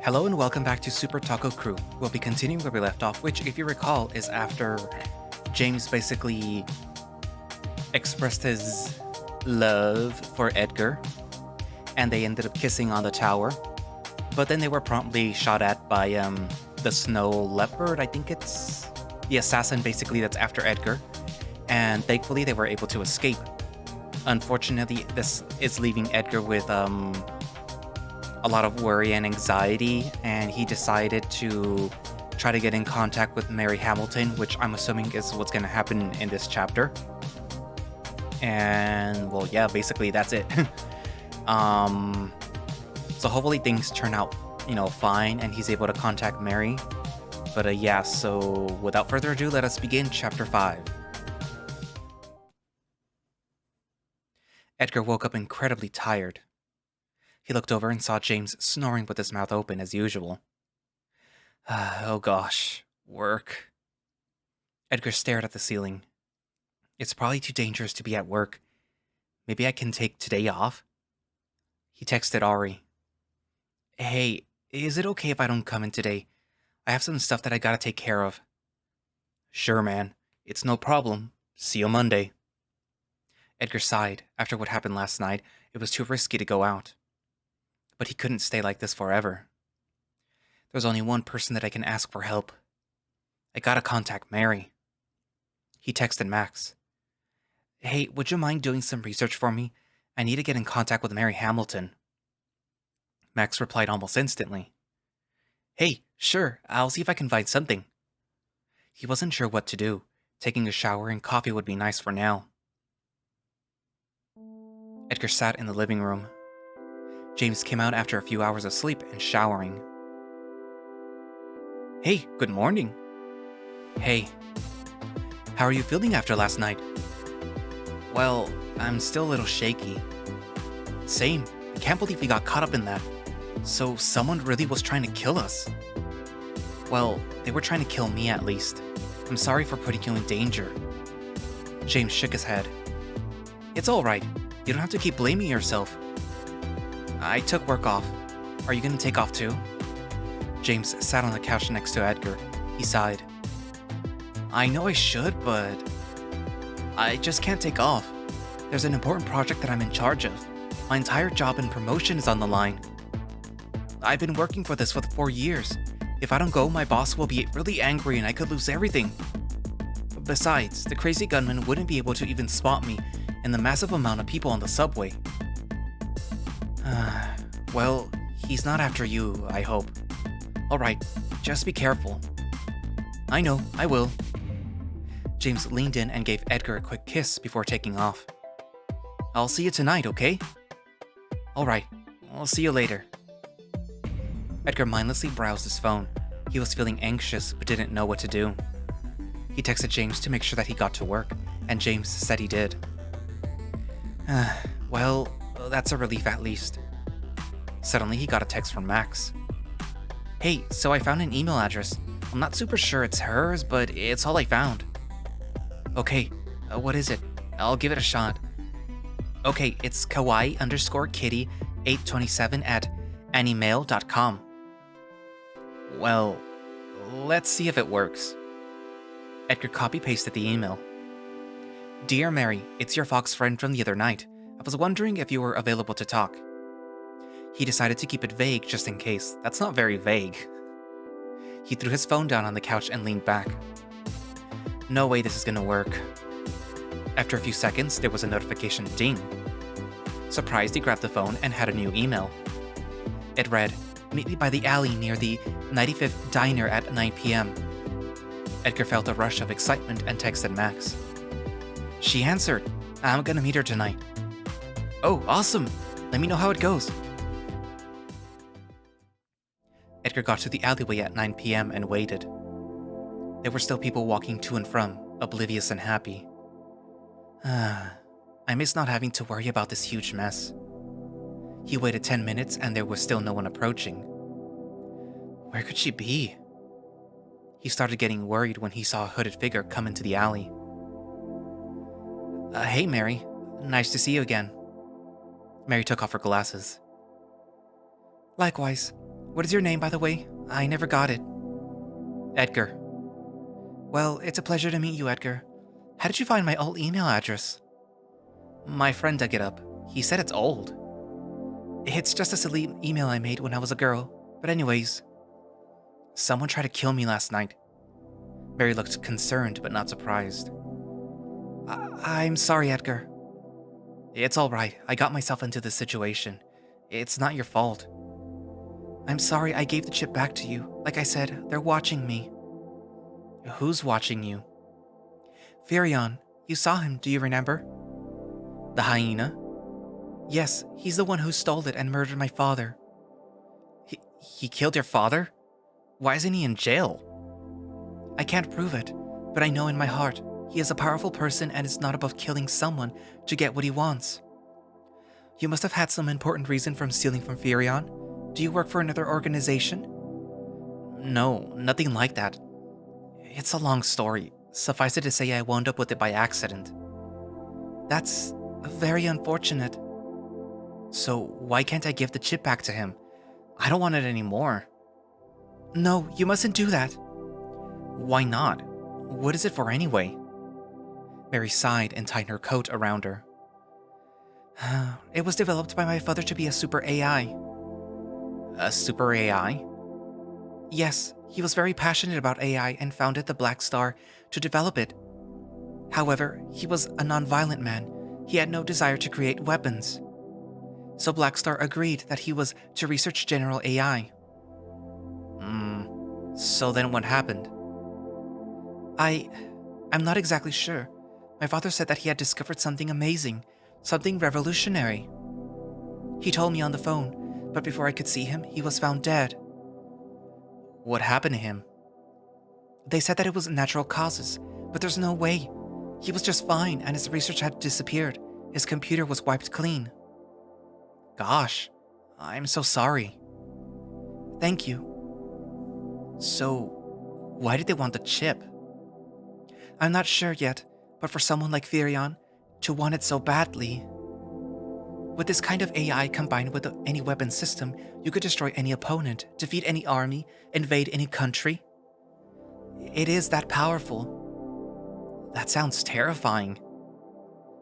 Hello and welcome back to Super Taco Crew. We'll be continuing where we left off, which, if you recall, is after James basically expressed his love for Edgar, and they ended up kissing on the tower. But then they were promptly shot at by the snow leopard. I think it's the assassin, basically, that's after Edgar. And thankfully, they were able to escape. Unfortunately, this is leaving Edgar with a lot of worry and anxiety, and he decided to try to get in contact with Mary Hamilton, which I'm assuming is what's going to happen in this chapter. And, well, yeah, basically that's it. So hopefully things turn out, fine, and he's able to contact Mary. But yeah, so without further ado, let us begin Chapter 5. Edgar woke up incredibly tired. He looked over and saw James snoring with his mouth open as usual. Oh gosh, work. Edgar stared at the ceiling. It's probably too dangerous to be at work. Maybe I can take today off? He texted Ari. Hey, is it okay if I don't come in today? I have some stuff that I gotta take care of. Sure, man. It's no problem. See you Monday. Edgar sighed. After what happened last night, it was too risky to go out. But he couldn't stay like this forever. There's only one person that I can ask for help. I gotta contact Mary. He texted Max. Hey, would you mind doing some research for me? I need to get in contact with Mary Hamilton. Max replied almost instantly. Hey, sure, I'll see if I can find something. He wasn't sure what to do. Taking a shower and coffee would be nice for now. Edgar sat in the living room. James came out after a few hours of sleep and showering. Hey, good morning. Hey. How are you feeling after last night? Well, I'm still a little shaky. Same. I can't believe we got caught up in that. So someone really was trying to kill us. Well, they were trying to kill me at least. I'm sorry for putting you in danger. James shook his head. It's alright. You don't have to keep blaming yourself. I took work off. Are you gonna take off too? James sat on the couch next to Edgar. He sighed. I know I should, but I just can't take off. There's an important project that I'm in charge of. My entire job and promotion is on the line. I've been working for this for 4 years. If I don't go, my boss will be really angry and I could lose everything. Besides, the crazy gunman wouldn't be able to even spot me and the massive amount of people on the subway. Well, he's not after you, I hope. Alright, just be careful. I know, I will. James leaned in and gave Edgar a quick kiss before taking off. I'll see you tonight, okay? Alright, I'll see you later. Edgar mindlessly browsed his phone. He was feeling anxious but didn't know what to do. He texted James to make sure that he got to work, and James said he did. Well, that's a relief at least. Suddenly he got a text from Max. Hey, so I found an email address. I'm not super sure it's hers, but it's all I found. Okay, what is it? I'll give it a shot. Okay, it's kawaii_kitty827@anymail.com. Well, let's see if it works. Edgar copy-pasted the email. Dear Mary, it's your fox friend from the other night. I was wondering if you were available to talk. He decided to keep it vague just in case. That's not very vague. He threw his phone down on the couch and leaned back. No way this is gonna work. After a few seconds, there was a notification ding. Surprised, he grabbed the phone and had a new email. It read, meet me by the alley near the 95th Diner at 9 p.m. Edgar felt a rush of excitement and texted Max. She answered. I'm gonna meet her tonight. Oh, awesome! Let me know how it goes. Edgar got to the alleyway at 9 p.m. and waited. There were still people walking to and from, oblivious and happy. I miss not having to worry about this huge mess. He waited 10 minutes and there was still no one approaching. Where could she be? He started getting worried when he saw a hooded figure come into the alley. Hey, Mary. Nice to see you again. Mary took off her glasses. Likewise. What is your name, by the way? I never got it. Edgar. Well, it's a pleasure to meet you, Edgar. How did you find my old email address? My friend dug it up. He said it's old. It's just a silly email I made when I was a girl. But anyways, someone tried to kill me last night. Mary looked concerned but not surprised. I'm sorry, Edgar. It's all right. I got myself into this situation. It's not your fault. I'm sorry I gave the chip back to you. Like I said, they're watching me. Who's watching you? Furion. You saw him, do you remember? The hyena? Yes, he's the one who stole it and murdered my father. He killed your father? Why isn't he in jail? I can't prove it, but I know in my heart he is a powerful person and is not above killing someone to get what he wants. You must have had some important reason from stealing from Furion. Do you work for another organization? No, nothing like that. It's a long story. Suffice it to say I wound up with it by accident. That's very unfortunate. So why can't I give the chip back to him? I don't want it anymore. No, you mustn't do that. Why not? What is it for anyway? Mary sighed and tightened her coat around her. It was developed by my father to be a super AI. A super AI? Yes, he was very passionate about AI and founded the Black Star to develop it. However, he was a non-violent man. He had no desire to create weapons. So Black Star agreed that he was to research general AI. So then what happened? I'm not exactly sure. My father said that he had discovered something amazing, something revolutionary. He told me on the phone, but before I could see him, he was found dead. What happened to him? They said that it was natural causes, but there's no way. He was just fine and his research had disappeared. His computer was wiped clean. Gosh, I'm so sorry. Thank you. So, why did they want the chip? I'm not sure yet, but for someone like Furion, to want it so badly. With this kind of AI combined with any weapon system, you could destroy any opponent, defeat any army, invade any country. It is that powerful. That sounds terrifying.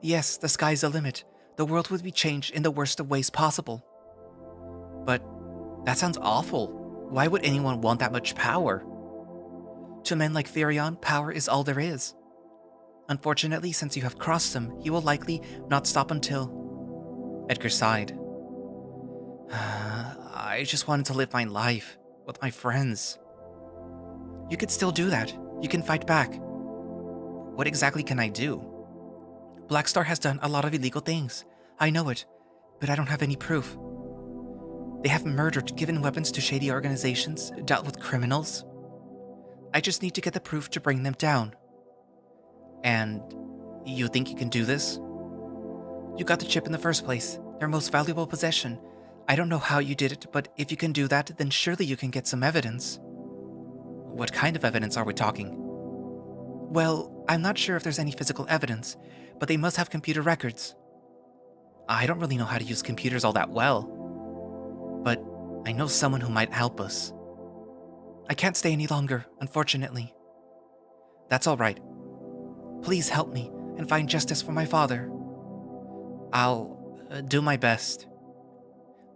Yes, the sky's the limit. The world would be changed in the worst of ways possible. But that sounds awful. Why would anyone want that much power? To men like Furion, power is all there is. Unfortunately, since you have crossed him, he will likely not stop until... Edgar sighed. I just wanted to live my life with my friends. You could still do that. You can fight back. What exactly can I do? Black Star has done a lot of illegal things. I know it, but I don't have any proof. They have murdered, given weapons to shady organizations, dealt with criminals. I just need to get the proof to bring them down. And you think you can do this? You got the chip in the first place, their most valuable possession. I don't know how you did it, but if you can do that, then surely you can get some evidence. What kind of evidence are we talking? Well, I'm not sure if there's any physical evidence, but they must have computer records. I don't really know how to use computers all that well, but I know someone who might help us. I can't stay any longer, unfortunately. That's all right. Please help me and find justice for my father. I'll do my best.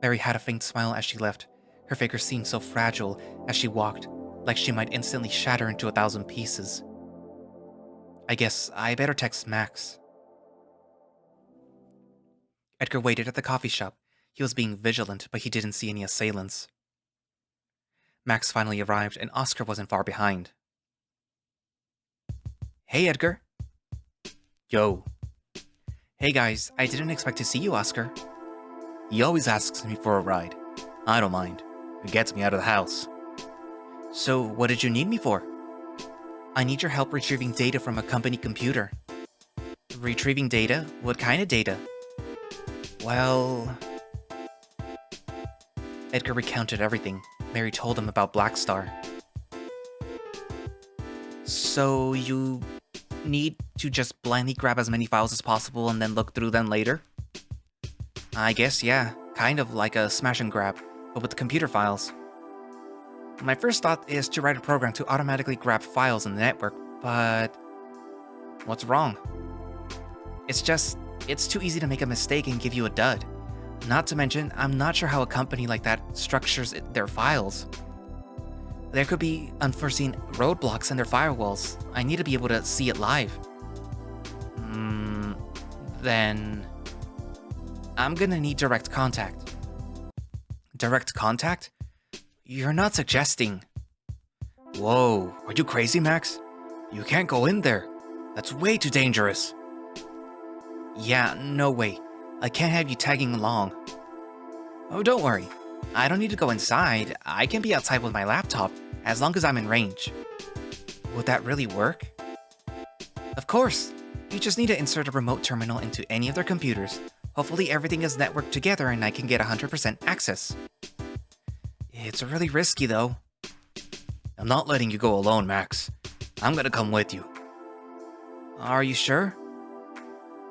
Mary had a faint smile as she left. Her figure seemed so fragile as she walked, like she might instantly shatter into 1,000 pieces. I guess I better text Max. Edgar waited at the coffee shop. He was being vigilant, but he didn't see any assailants. Max finally arrived, and Oscar wasn't far behind. Hey, Edgar. Yo. Hey guys, I didn't expect to see you, Oscar. He always asks me for a ride. I don't mind. It gets me out of the house. So, what did you need me for? I need your help retrieving data from a company computer. Retrieving data? What kind of data? Well... Edgar recounted everything. Mary told him about Black Star. So you need to just blindly grab as many files as possible and then look through them later? I guess, yeah. Kind of like a smash and grab, but with the computer files. My first thought is to write a program to automatically grab files in the network, but what's wrong? It's too easy to make a mistake and give you a dud. Not to mention, I'm not sure how a company like that structures their files. There could be unforeseen roadblocks in their firewalls. I need to be able to see it live. Then I'm gonna need direct contact. Direct contact? You're not suggesting... Whoa, are you crazy, Max? You can't go in there. That's way too dangerous. Yeah, no way. I can't have you tagging along. Oh, don't worry. I don't need to go inside. I can be outside with my laptop, as long as I'm in range. Would that really work? Of course. You just need to insert a remote terminal into any of their computers. Hopefully everything is networked together and I can get 100% access. It's really risky, though. I'm not letting you go alone, Max. I'm gonna come with you. Are you sure?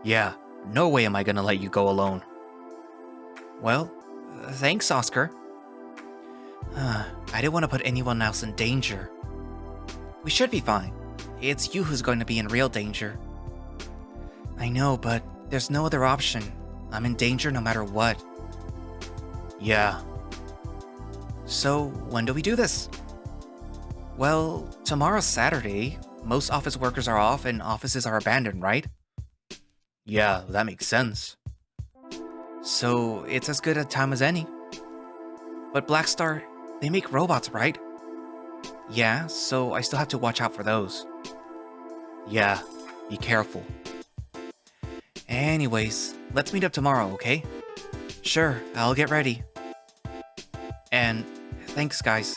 Yeah, no way am I gonna let you go alone. Well, thanks, Oscar. I didn't want to put anyone else in danger. We should be fine. It's you who's going to be in real danger. I know, but there's no other option. I'm in danger no matter what. Yeah. So, when do we do this? Well, tomorrow's Saturday. Most office workers are off and offices are abandoned, right? Yeah, that makes sense. So, it's as good a time as any. But Black Star, they make robots, right? Yeah, so I still have to watch out for those. Yeah, be careful. Anyways, let's meet up tomorrow, okay? Sure, I'll get ready. And thanks, guys.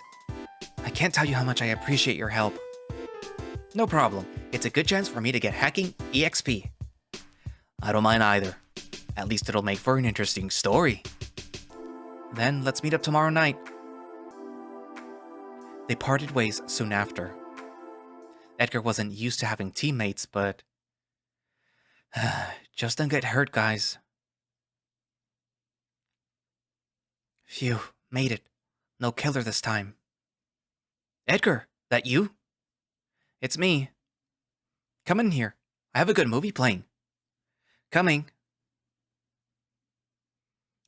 I can't tell you how much I appreciate your help. No problem. It's a good chance for me to get hacking EXP. I don't mind either. At least it'll make for an interesting story. Then let's meet up tomorrow night. They parted ways soon after. Edgar wasn't used to having teammates, but... just don't get hurt, guys. Phew, made it. No killer this time. Edgar, that you? It's me. Come in here. I have a good movie playing. Coming.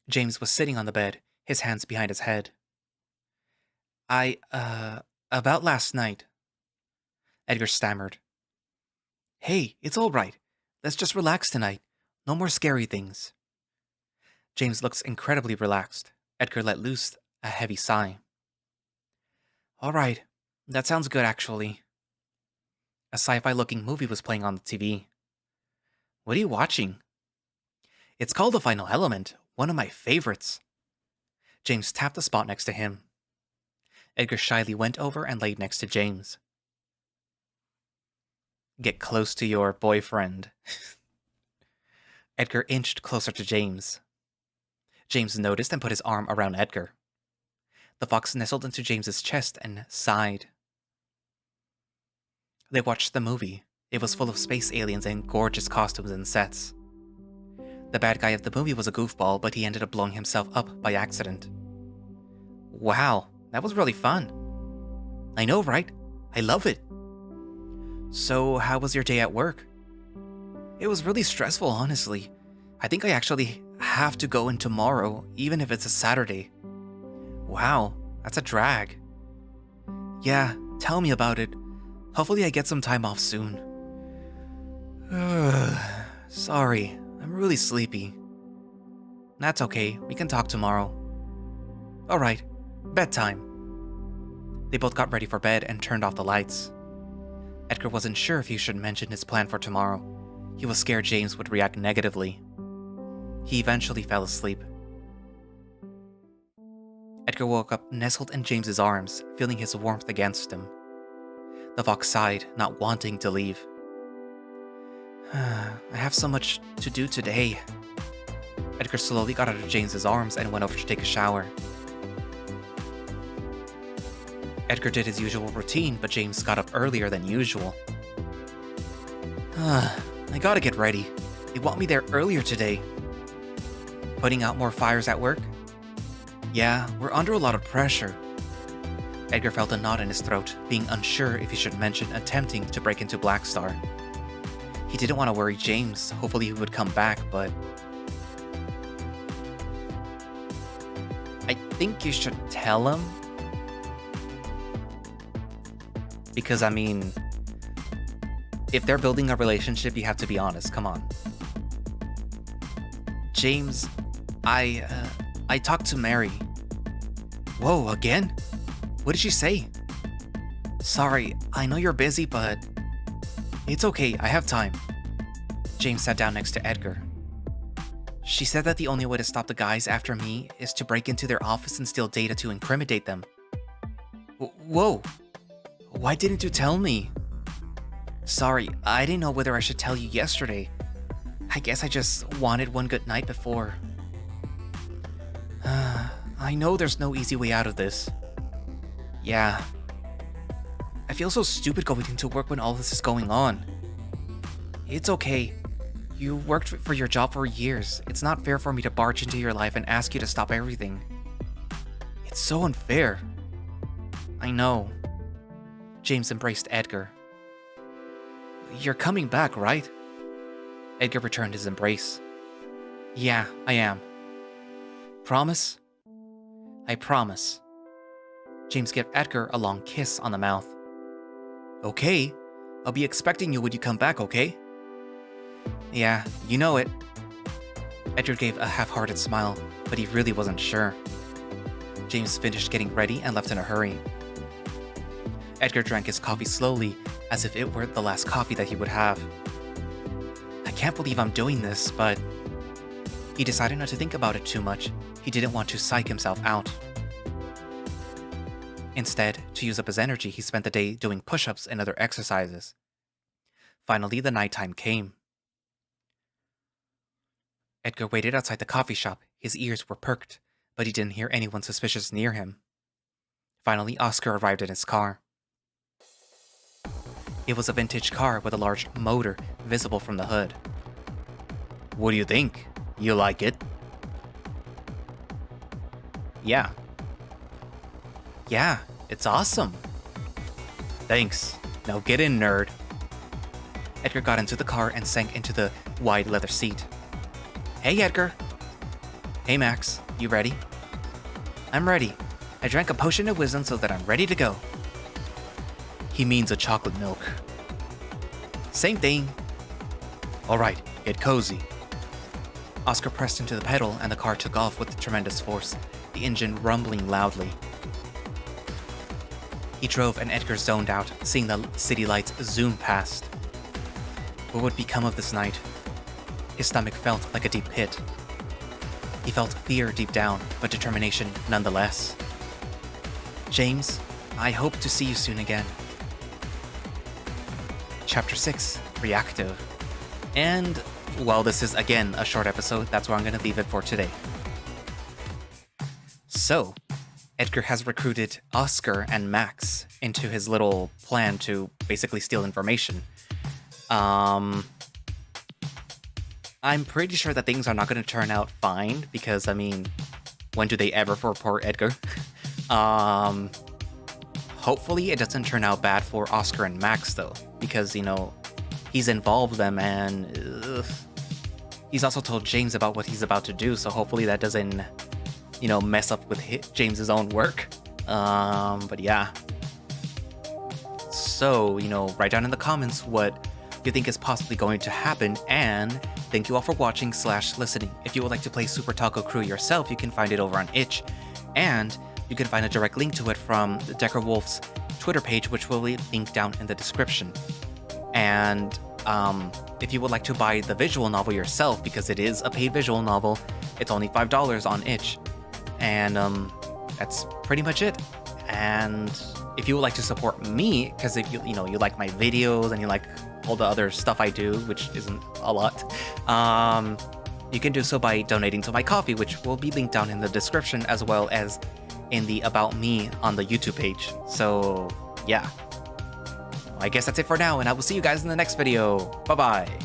James was sitting on the bed, his hands behind his head. About last night. Edgar stammered. Hey, it's all right. Let's just relax tonight. No more scary things. James looks incredibly relaxed. Edgar let loose a heavy sigh. All right, that sounds good, actually. A sci-fi-looking movie was playing on the TV. What are you watching? It's called The Final Element, one of my favorites. James tapped the spot next to him. Edgar shyly went over and laid next to James. Get close to your boyfriend. Edgar inched closer to James. James noticed and put his arm around Edgar. The fox nestled into James's chest and sighed. They watched the movie. It was full of space aliens and gorgeous costumes and sets. The bad guy of the movie was a goofball, but he ended up blowing himself up by accident. Wow, that was really fun. I know, right? I love it. So, how was your day at work? It was really stressful, honestly. I think I actually have to go in tomorrow, even if it's a Saturday. Wow, that's a drag. Yeah, tell me about it. Hopefully I get some time off soon. Sorry, I'm really sleepy. That's okay, we can talk tomorrow. Alright, bedtime. They both got ready for bed and turned off the lights. Edgar wasn't sure if he should mention his plan for tomorrow. He was scared James would react negatively. He eventually fell asleep. Edgar woke up nestled in James's arms, feeling his warmth against him. The fox sighed, not wanting to leave. I have so much to do today. Edgar slowly got out of James's arms and went over to take a shower. Edgar did his usual routine, but James got up earlier than usual. I gotta get ready. They want me there earlier today. Putting out more fires at work? Yeah, we're under a lot of pressure. Edgar felt a knot in his throat, being unsure if he should mention attempting to break into Black Star. He didn't want to worry James, hopefully he would come back, but... I think you should tell him. Because, I mean, if they're building a relationship, you have to be honest, come on. James, I talked to Mary. Whoa, again? What did she say? Sorry, I know you're busy, but... It's okay, I have time. James sat down next to Edgar. She said that the only way to stop the guys after me is to break into their office and steal data to incriminate them. Whoa! Why didn't you tell me? Sorry, I didn't know whether I should tell you yesterday. I guess I just wanted one good night before. I know there's no easy way out of this. Yeah. I feel so stupid going into work when all this is going on. It's okay. You worked for your job for years. It's not fair for me to barge into your life and ask you to stop everything. It's so unfair. I know. James embraced Edgar. You're coming back, right? Edgar returned his embrace. Yeah, I am. Promise? I promise. James gave Edgar a long kiss on the mouth. Okay, I'll be expecting you when you come back, okay? Yeah, you know it. Edgar gave a half-hearted smile, but he really wasn't sure. James finished getting ready and left in a hurry. Edgar drank his coffee slowly, as if it were the last coffee that he would have. I can't believe I'm doing this, but... He decided not to think about it too much. He didn't want to psych himself out. Instead, to use up his energy, he spent the day doing push-ups and other exercises. Finally, the nighttime came. Edgar waited outside the coffee shop. His ears were perked, but he didn't hear anyone suspicious near him. Finally, Oscar arrived in his car. It was a vintage car with a large motor visible from the hood. What do you think? You like it? Yeah. Yeah, it's awesome. Thanks. Now get in, nerd. Edgar got into the car and sank into the wide leather seat. Hey, Edgar. Hey, Max. You ready? I'm ready. I drank a potion of wisdom so that I'm ready to go. He means a chocolate milk. Same thing. Alright, get cozy. Oscar pressed into the pedal and the car took off with tremendous force, the engine rumbling loudly. He drove and Edgar zoned out, seeing the city lights zoom past. What would become of this night? His stomach felt like a deep pit. He felt fear deep down, but determination nonetheless. James, I hope to see you soon again. Chapter 6, Reactive. And, well, this is again a short episode, that's where I'm going to leave it for today. So, Edgar has recruited Oscar and Max into his little plan to basically steal information. I'm pretty sure that things are not going to turn out fine, because, I mean, when do they ever for poor Edgar? Hopefully it doesn't turn out bad for Oscar and Max, though, because, you know, he's involved them, and he's also told James about what he's about to do, so hopefully that doesn't, you know, mess up with James's own work. But yeah. So, you know, write down in the comments what you think is possibly going to happen, and thank you all for watching / listening. If you would like to play Super Taco Crew yourself, you can find it over on itch, and you can find a direct link to it from Decker Wolf's Twitter page, which will be linked down in the description. And if you would like to buy the visual novel yourself, because it is a paid visual novel, it's only $5 on itch. And that's pretty much it. And if you would like to support me, because if you know you like my videos and you like all the other stuff I do, which isn't a lot, you can do so by donating to my Ko-fi, which will be linked down in the description, as well as in the About Me on the YouTube page. So yeah, I guess that's it for now, and I will see you guys in the next video. Bye bye.